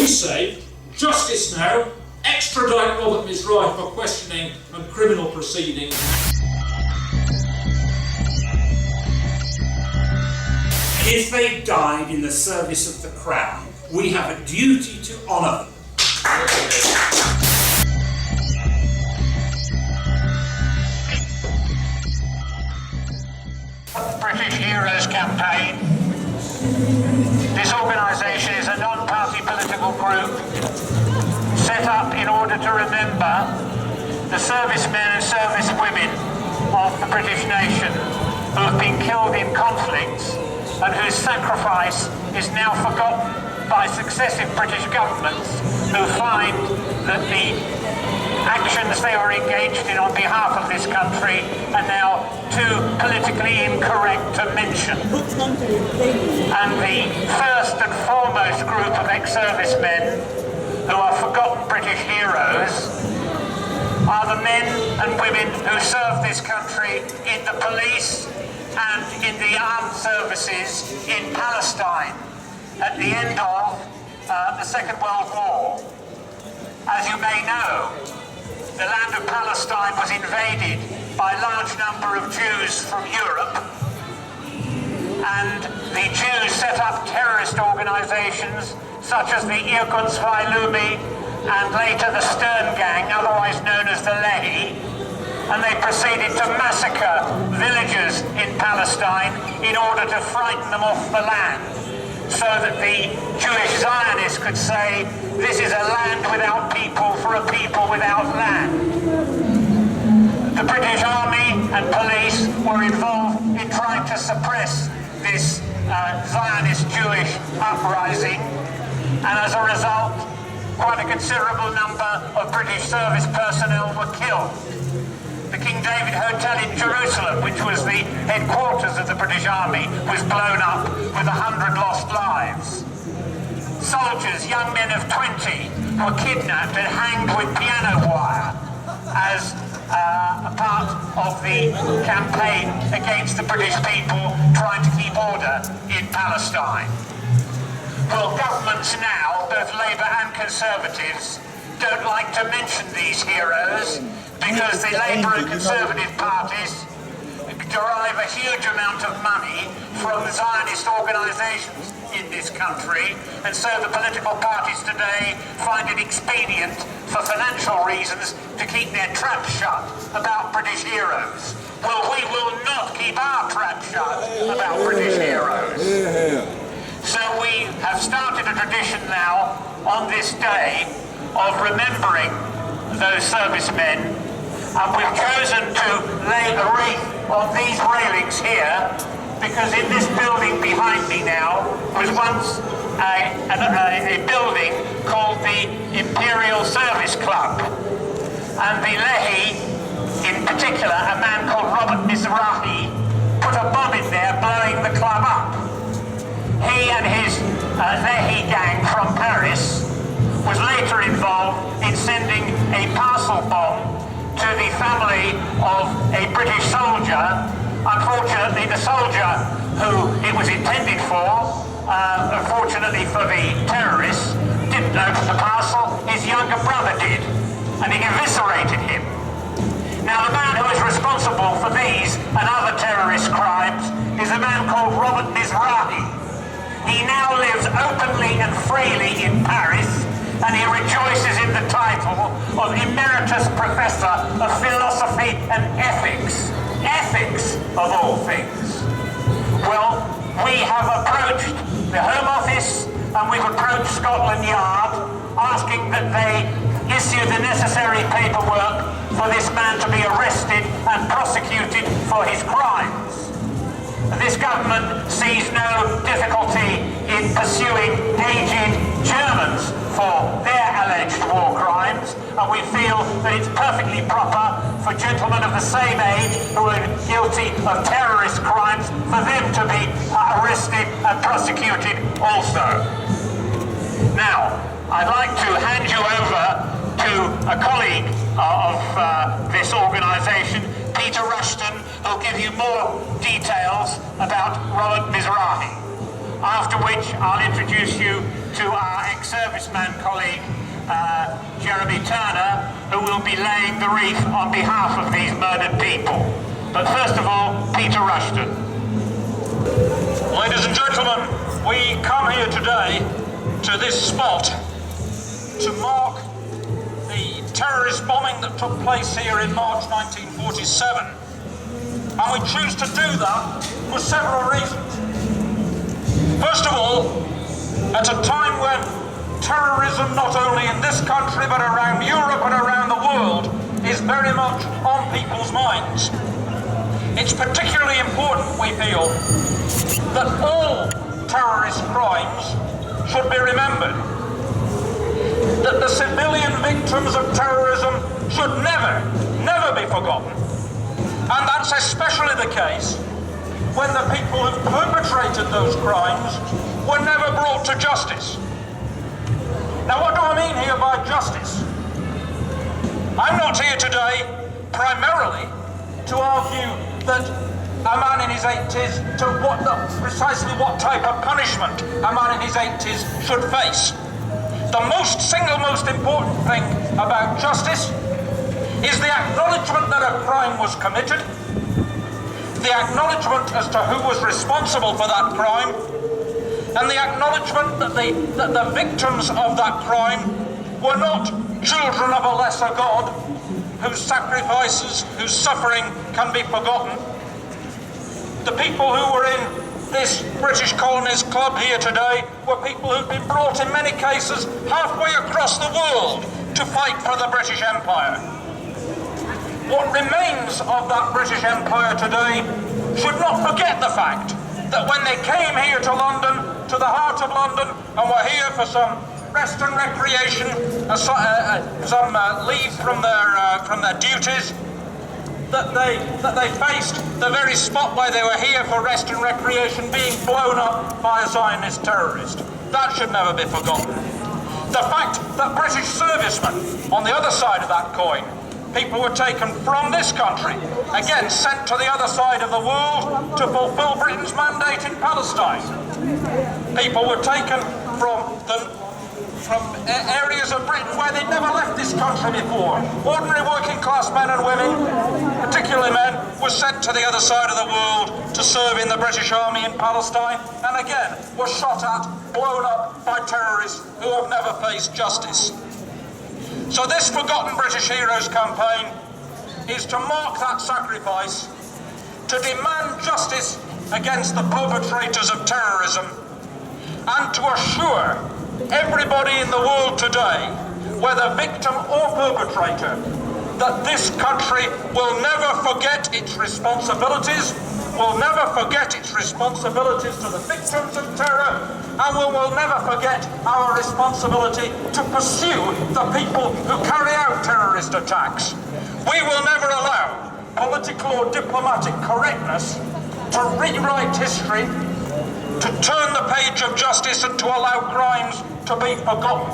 We say, justice now, extradite Robert Misrahi for questioning and criminal proceedings. If they died in the service of the Crown, we have a duty to honour them. British Heroes Campaign. This organisation is a non-party political group set up in order to remember the servicemen and servicewomen of the British nation who have been killed in conflicts and whose sacrifice is now forgotten by successive British governments who find that the actions they were engaged in on behalf of this country are now too politically incorrect to mention. And the first and foremost group of ex-servicemen who are forgotten British heroes are the men and women who served this country in the police and in the armed services in Palestine at the end of the Second World War. As you may know, the land of Palestine was invaded by a large number of Jews from Europe, and the Jews set up terrorist organisations such as the Irgun Zwailumi and later the Stern Gang, otherwise known as the Lehi, and they proceeded to massacre villagers in Palestine in order to frighten them off the land, so that the Jewish Zionists could say, this is a land without people for a people without land. The British Army and police were involved in trying to suppress this Zionist Jewish uprising, and as a result, quite a considerable number of British service personnel were killed. The King David Hotel in Jerusalem, which was the headquarters of the British Army, was blown up with 100 lost lives. Soldiers, young men of 20, were kidnapped and hanged with piano wire as a part of the campaign against the British people trying to keep order in Palestine. Well, governments now, both Labour and Conservatives, don't like to mention these heroes because the Labour and Conservative parties derive a huge amount of money from Zionist organisations in this country, and so the political parties today find it expedient for financial reasons to keep their trap shut about British heroes. Well, we will not keep our trap shut about British heroes. So we have started a tradition now on this day of remembering those servicemen, and we've chosen to lay a wreath on these railings here because in this building behind me now was once a building called the Imperial Service Club, and the Lehi, in particular a man called Robert Misrahi, put a bomb in there blowing the club up. He and his Lehi gang from Paris was later involved in sending a parcel bomb to the family of a British soldier. Unfortunately, the soldier who it was intended for, unfortunately for the terrorists, didn't open the parcel. His younger brother did, and he eviscerated him. Now, the man who is responsible for these and other terrorist crimes is a man called Robert Misrahi. He now lives openly and freely in Paris, and he rejoices in the title of Emeritus Professor of Philosophy and Ethics. Ethics, of all things. Well, we have approached the Home Office and we've approached Scotland Yard asking that they issue the necessary paperwork for this man to be arrested and prosecuted for his crimes. This government sees no difficulty in pursuing aged Germans for their alleged war crimes, and we feel that it's perfectly proper for gentlemen of the same age who are guilty of terrorist crimes for them to be arrested and prosecuted also. Now, I'd like to hand you over to a colleague of this organisation, Peter Rushton, who'll give you more details about Robert Misrahi. after which I'll introduce you to our ex-serviceman colleague, Jeremy Turner, who will be laying the wreath on behalf of these murdered people. But first of all, Peter Rushton. Ladies and gentlemen, we come here today to this spot to mark the terrorist bombing that took place here in March 1947. And we choose to do that for several reasons. First of all, at a time when terrorism, not only in this country but around Europe and around the world, is very much on people's minds. It's particularly important, we feel, that all terrorist crimes should be remembered. That the civilian victims of terrorism should never be forgotten. And that's especially the case when the people who perpetrated those crimes were never brought to justice. Now, what do I mean here by justice? I'm not here today primarily to argue that a man in his 80s, precisely what type of punishment a man in his 80s should face. The single most important thing about justice is the acknowledgement that a crime was committed, the acknowledgement as to who was responsible for that crime, and the acknowledgement that the victims of that crime were not children of a lesser God, whose sacrifices, whose suffering can be forgotten. The people who were in this British Colonies Club here today were people who'd been brought in many cases halfway across the world to fight for the British Empire. What remains of that British Empire today should not forget the fact that when they came here to London, to the heart of London, and were here for some rest and recreation, some leave from their duties, that they faced the very spot where they were here for rest and recreation being blown up by a Zionist terrorist. That should never be forgotten. The fact that British servicemen, on the other side of that coin, people were taken from this country, again sent to the other side of the world to fulfill Britain's mandate in Palestine. People were taken from areas of Britain where they'd never left this country before. Ordinary working class men and women, particularly men, were sent to the other side of the world to serve in the British Army in Palestine, and again were shot at, blown up by terrorists who have never faced justice. So this Forgotten British Heroes campaign is to mark that sacrifice, to demand justice against the perpetrators of terrorism, and to assure everybody in the world today, whether victim or perpetrator, that this country will never forget its responsibilities, will never forget its responsibilities to the victims of terror, and we will never forget our responsibility to pursue the people who carry out terrorist attacks. We will never allow political or diplomatic correctness to rewrite history, to turn the page of justice and to allow crimes to be forgotten.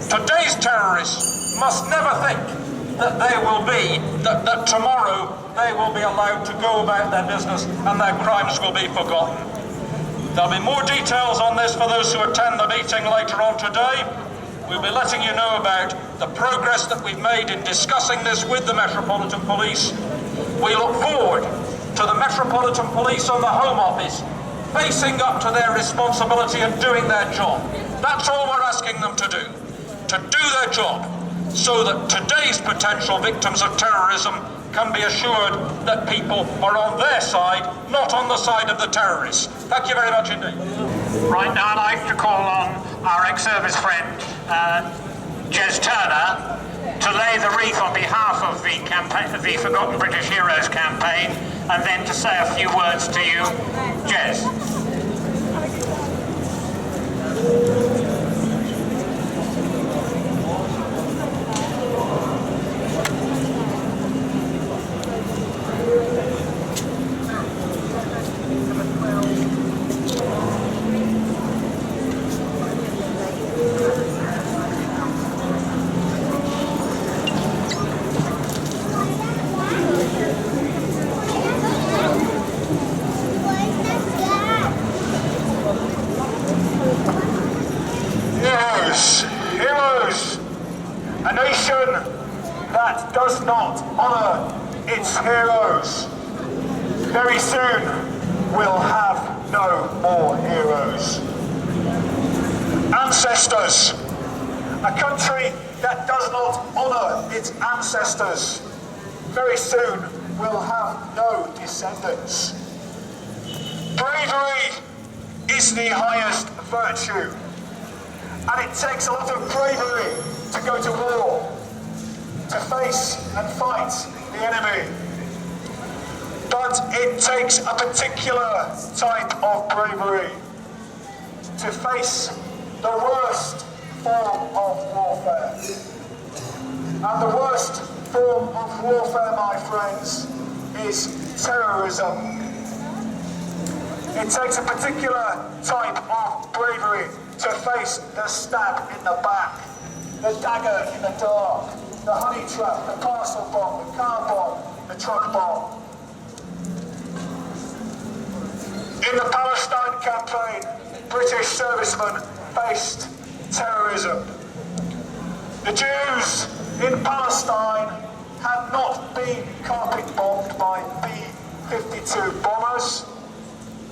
Today's terrorists must never think that that tomorrow they will be allowed to go about their business and their crimes will be forgotten. There'll be more details on this for those who attend the meeting later on today. We'll be letting you know about the progress that we've made in discussing this with the Metropolitan Police. We look forward to the Metropolitan Police and the Home Office facing up to their responsibility and doing their job. That's all we're asking them to do their job, so that today's potential victims of terrorism can be assured that people are on their side, not on the side of the terrorists. Thank you very much indeed. Right now I'd like to call on our ex-service friend, Jez Turner, to lay the wreath on behalf of the campaign, the Forgotten British Heroes campaign, and then to say a few words to you. Jez. not honour its heroes, very soon we'll have no more heroes. Ancestors. A country that does not honour its ancestors, very soon will have no descendants. Bravery is the highest virtue, and it takes a lot of bravery to go to war, to face and fight the enemy. But it takes a particular type of bravery to face the worst form of warfare. And the worst form of warfare, my friends, is terrorism. It takes a particular type of bravery to face the stab in the back, the dagger in the dark, the honey trap, the parcel bomb, the car bomb, the truck bomb. In the Palestine campaign, British servicemen faced terrorism. The Jews in Palestine had not been carpet bombed by B-52 bombers.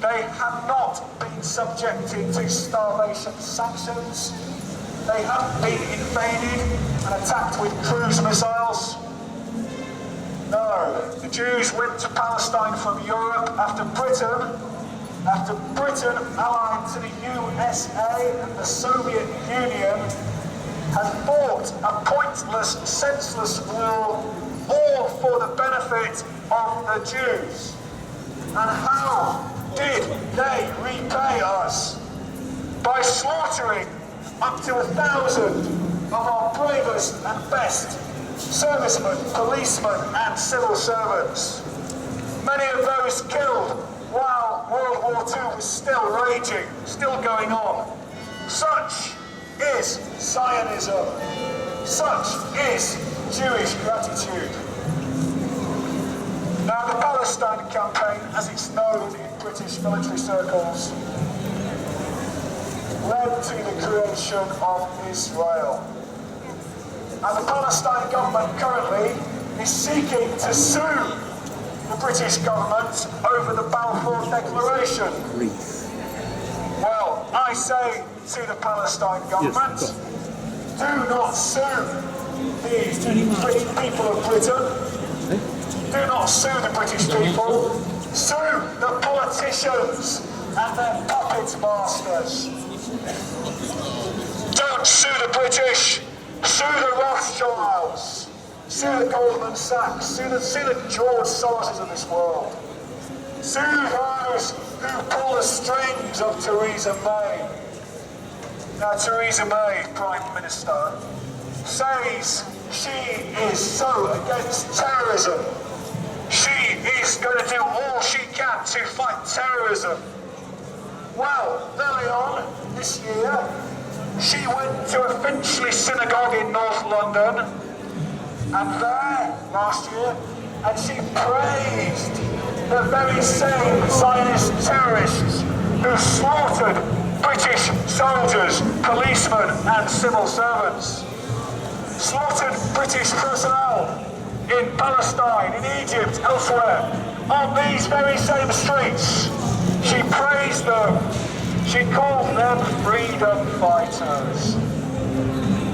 They had not been subjected to starvation sanctions. They hadn't been invaded and attacked with cruise missiles. No, the Jews went to Palestine from Europe after Britain allied to the USA and the Soviet Union had fought a pointless, senseless war, all for the benefit of the Jews. And how did they repay us? By slaughtering up to 1,000 of our bravest and best servicemen, policemen and civil servants. Many of those killed while World War II was still raging, still going on. Such is Zionism. Such is Jewish gratitude. Now, the Palestine campaign, as it's known in British military circles, led to the creation of Israel. And the Palestine government currently is seeking to sue the British government over the Balfour Declaration. Well, I say to the Palestine government, do not sue the people of Britain. Do not sue the British people. Sue the politicians and their puppet masters. Don't sue the British. Sue the Rothschilds. Sue the Goldman Sachs. Sue the George Soroses of this world. Sue those who pull the strings of Theresa May. Now, Theresa May, Prime Minister, says she is so against terrorism. She is going to do all she can to fight terrorism. Well, early on this year, she went to a Finchley synagogue in North London, and there, last year, and she praised the very same Zionist terrorists who slaughtered British soldiers, policemen and civil servants. Slaughtered British personnel in Palestine, in Egypt, elsewhere, on these very same streets. She praised them. She called them freedom fighters.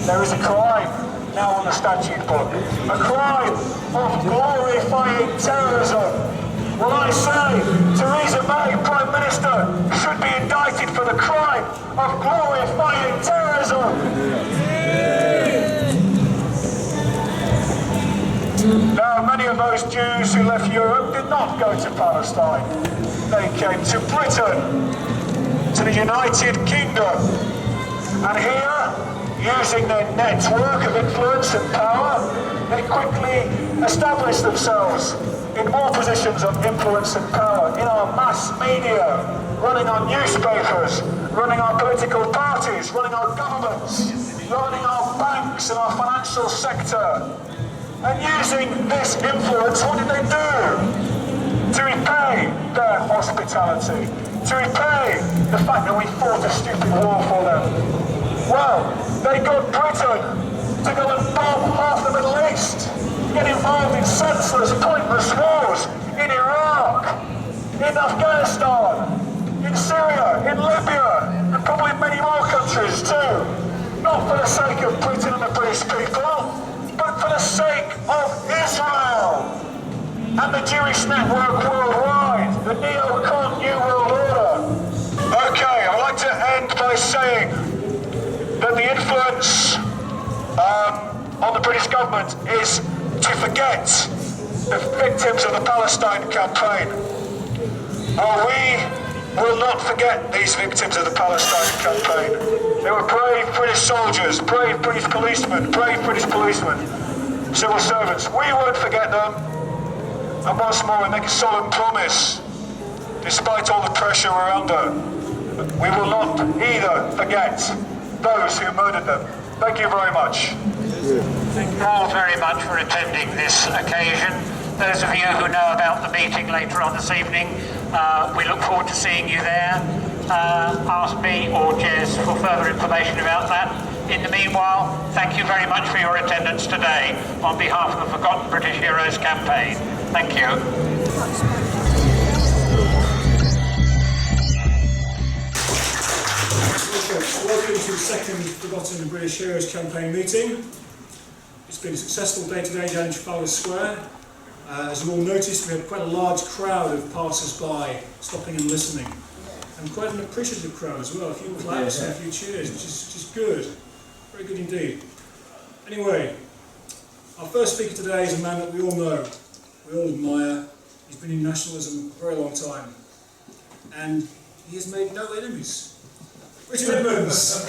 There is a crime now on the statute book, a crime of glorifying terrorism. Well, I say, Theresa May, Prime Minister, should be indicted for the crime of glorifying terrorism. Now, many of those Jews who left Europe did not go to Palestine. They came to Britain, to the United Kingdom. And here, using their network of influence and power, they quickly established themselves in more positions of influence and power in our mass media, running our newspapers, running our political parties, running our governments, running our banks and our financial sector. And using this influence, what did they do? To repay their hospitality, to repay the fact that we fought a stupid war for them. Well, they got Britain to go and bomb half the Middle East. get involved in senseless, pointless wars in Iraq, in Afghanistan, in Syria, in Libya, and probably many more countries too. Not for the sake of Britain and the British people, but for the sake of Israel and the Jewish network worldwide, the neocon New World Order. Okay, I'd like to end by saying that the influence on the British government is to forget the victims of the Palestine campaign. Well, we will not forget these victims of the Palestine campaign. They were brave British soldiers, brave British policemen, civil servants. We won't forget them. And once more, we make a solemn promise, despite all the pressure we're under, we will not either forget those who murdered them. Thank you very much. Thank you all very much for attending this occasion. Those of you who know about the meeting later on this evening, we look forward to seeing you there. Ask me or Jez for further information about that. In the meanwhile, thank you very much for your attendance today on behalf of the Forgotten British Heroes campaign. Thank you. Welcome to the second Forgotten British Heroes campaign meeting. It's been a successful day today down in Trafalgar Square. As you all noticed, we had quite a large crowd of passers-by stopping and listening. And quite an appreciative crowd as well, a few claps and a few cheers, which is good. Very good indeed. Anyway, our first speaker today is a man that we all know, we all admire. He's been in nationalism for a very long time. And he has made no enemies. Richard Edmonds.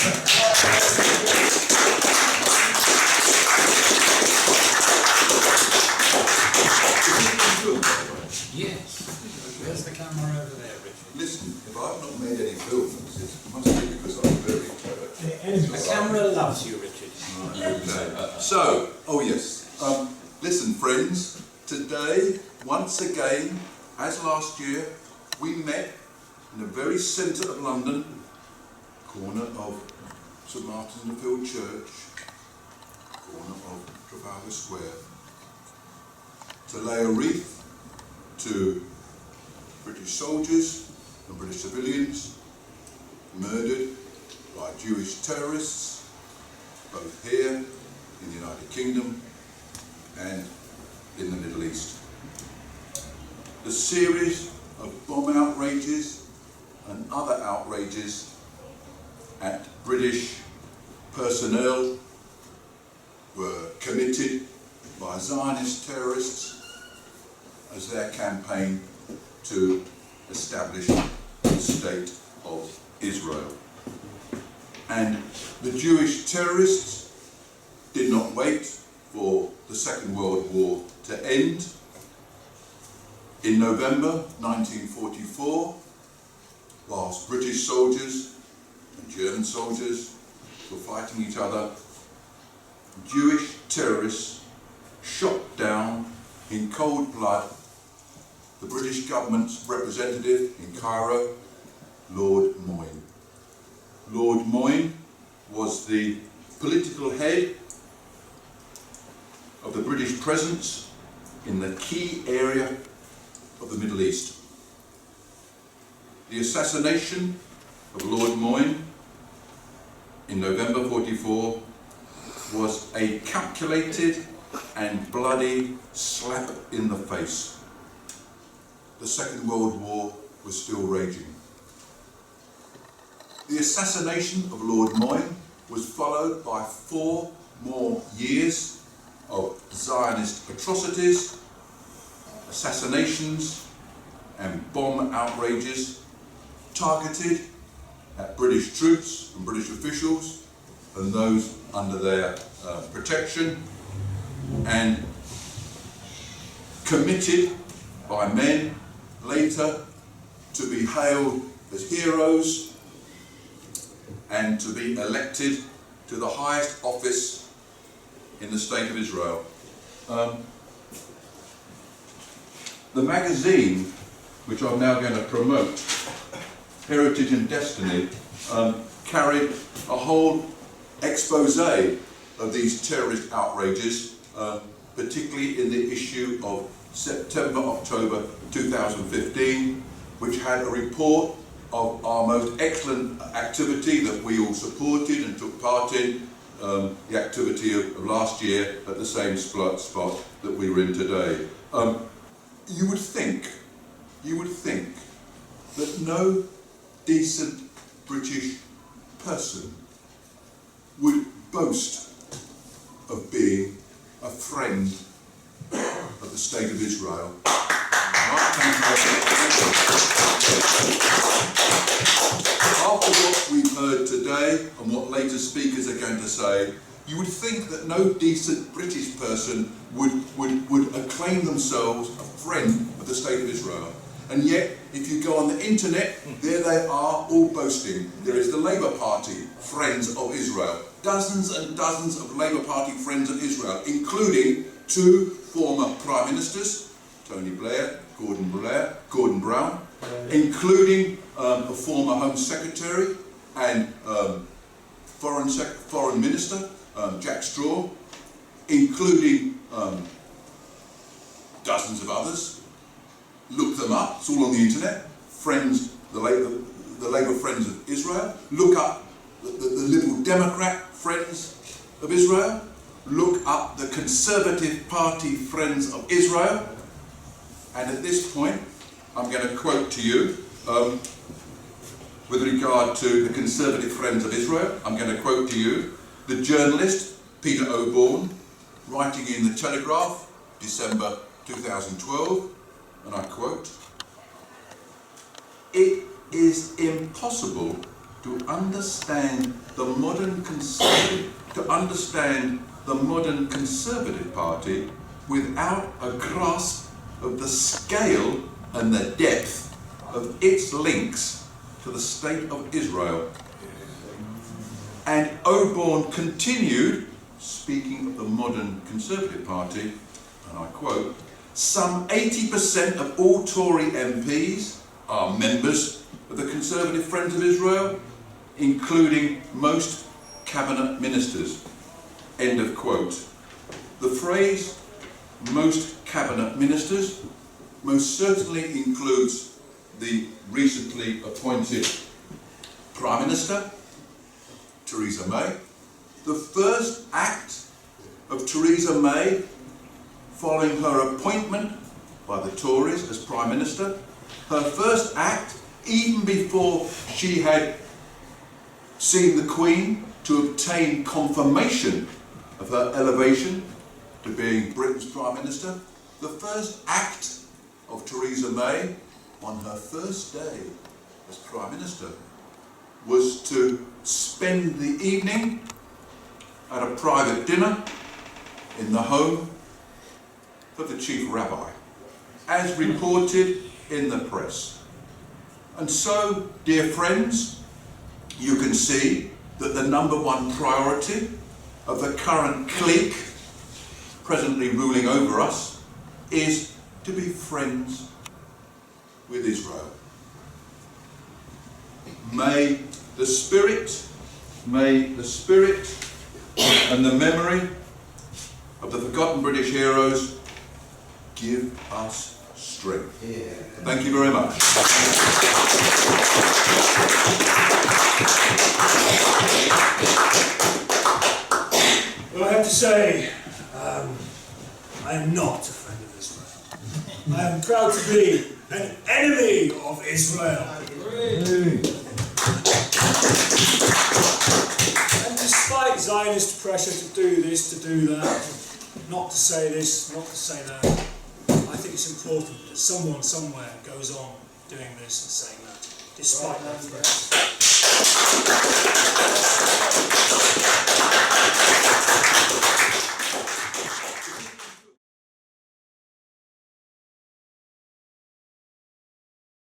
Yes. Where's the camera over there, Richard? Listen, if I've not made any films, it must be because I'm very clever. The camera loves you, Richard. Okay. So, oh yes. Listen, friends, today, once again, as last year, we met in the very centre of London, corner of St Martin's in the Field Church, corner of Trafalgar Square, to lay a wreath to British soldiers and British civilians murdered by Jewish terrorists, both here in the United Kingdom and in the Middle East. The series of bomb outrages and other outrages at British personnel were committed by Zionist terrorists as their campaign to establish the State of Israel. And the Jewish terrorists did not wait for the Second World War to end. In November 1944, whilst British soldiers and German soldiers were fighting each other, Jewish terrorists shot down in cold blood the British government's representative in Cairo, Lord Moyne. Lord Moyne was the political head of the British presence in the key area of the Middle East. The assassination of Lord Moyne in November 44 was a calculated and bloody slap in the face. The Second World War was still raging. The assassination of Lord Moyne was followed by 4 more years of Zionist atrocities, assassinations and bomb outrages targeted at British troops and British officials and those under their protection, and committed by men later to be hailed as heroes and to be elected to the highest office in the State of Israel. The magazine, which I'm now going to promote, Heritage and Destiny, carried a whole expose of these terrorist outrages, particularly in the issue of September-October 2015, which had a report of our most excellent activity that we all supported and took part in, the activity of last year at the same spot that we were in today. You would think that no decent British person would boast of being a friend of the State of Israel. After what we've heard today and what later speakers are going to say, you would think that no decent British person would acclaim themselves a friend of the State of Israel. And yet, if you go on the internet, there they are, all boasting. There is the Labour Party, Friends of Israel. Dozens and dozens of Labour Party Friends of Israel, including 2 former Prime Ministers, Tony Blair, Gordon Brown, including a former Home Secretary and Foreign Minister, Jack Straw, including dozens of others. Look them up, it's all on the internet. Friends, the Labour Friends of Israel. Look up the Liberal Democrat Friends of Israel. Look up the Conservative Party Friends of Israel. And at this point, I'm going to quote to you, with regard to the Conservative Friends of Israel, I'm going to quote to you the journalist Peter Oborne, writing in the Telegraph, December 2012, and I quote, "It is impossible to understand the modern Conservative Party without a grasp of the scale and the depth of its links to the State of Israel." And Oborne continued, speaking of the modern Conservative Party, and I quote, "Some 80% of all Tory MPs are members of the Conservative Friends of Israel, including most cabinet ministers." End of quote. The phrase "most cabinet ministers" most certainly includes the recently appointed Prime Minister, Theresa May. The first act of Theresa May following her appointment by the Tories as Prime Minister, her first act, even before she had seen the Queen to obtain confirmation of her elevation to being Britain's Prime Minister, the first act of Theresa May on her first day as Prime Minister was to spend the evening at a private dinner in the home of the Chief Rabbi, as reported in the press. And so, dear friends, you can see that the #1 priority of the current clique presently ruling over us is to be friends with Israel. May the spirit and the memory of the forgotten British heroes give us strength. Thank you very much. Well, I have to say, I am not a friend of Israel. I am proud to be an enemy of Israel. And despite Zionist pressure to do this, to do that, not to say this, not to say that, I think it's important that someone somewhere goes on doing this and saying that, despite that threat.